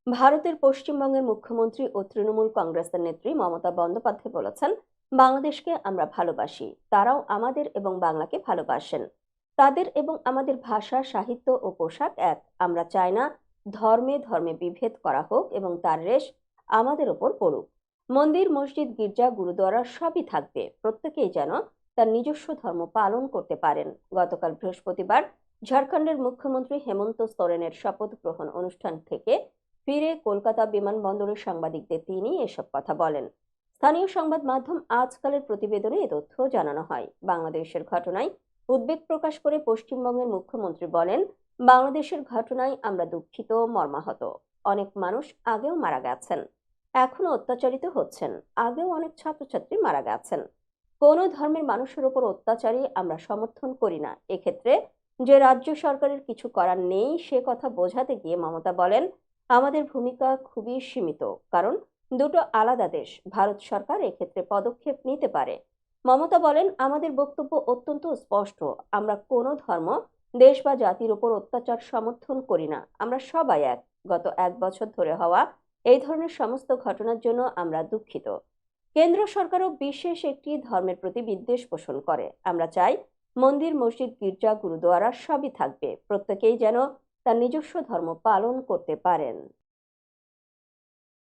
ভারতের পশ্চিমবঙ্গের মুখ্যমন্ত্রী ও তৃণমূল কংগ্রেসের নেত্রী মমতা বন্দ্যোপাধ্যায় বলেছেন, বাংলাদেশকে আমরা ভালোবাসি, তারাও আমাদের এবং বাংলাকে ভালোবাসেন। তাদের এবং আমাদের ভাষা, সাহিত্য ও পোশাক এক। আমরা চাই না ধর্মে ধর্মে বিভেদ করা হোক এবং তার রেশ আমাদের ওপর পড়ুক। মন্দির, মসজিদ, গির্জা, গুরুদ্বারা সবই থাকবে, প্রত্যেকেই যেন তার নিজস্ব ধর্ম পালন করতে পারেন। গতকাল বৃহস্পতিবার ঝাড়খণ্ডের মুখ্যমন্ত্রী হেমন্ত সোরেনের শপথ গ্রহণ অনুষ্ঠান থেকে ফিরে কলকাতা বিমানবন্দরে সাংবাদিকদের তিনি এসব কথা বলেন। স্থানীয় সংবাদ মাধ্যম আজকালের প্রতিবেদনে এ তথ্য জানানো হয়। বাংলাদেশের ঘটনায় উদ্বেগ প্রকাশ করে পশ্চিমবঙ্গের মুখ্যমন্ত্রী বলেন, বাংলাদেশের ঘটনায় আমরা দুঃখিত, মর্মাহত। অনেক মানুষ আগেও মারা গেছেন, এখনো অত্যাচারিত হচ্ছেন, আগেও অনেক ছাত্রছাত্রী মারা গেছেন। কোন ধর্মের মানুষের উপর অত্যাচারই আমরা সমর্থন করি না। এক্ষেত্রে যে রাজ্য সরকারের কিছু করার নেই সে কথা বোঝাতে গিয়ে মমতা বলেন, আমাদের ভূমিকা খুবই সীমিত, কারণ দুটো আলাদা দেশ। ভারত সরকার এক্ষেত্রে পদক্ষেপ নিতে পারে। মমতা বলেন, আমাদের বক্তব্য অত্যন্ত স্পষ্ট, আমরা কোনো ধর্ম, দেশ বা জাতির উপর অত্যাচার সমর্থন করি না। আমরা সবাই এক। গত 1 বছর ধরে হওয়া এই ধরনের সমস্ত ঘটনার জন্য আমরা দুঃখিত। কেন্দ্র সরকারও বিশেষ একটি ধর্মের প্রতি বিদ্বেষ পোষণ করে। আমরা চাই মন্দির, মসজিদ, গির্জা, গুরুদুয়ারা সবই থাকবে, প্রত্যেকেই যেন তার নিজস্ব ধর্ম পালন করতে পারেন।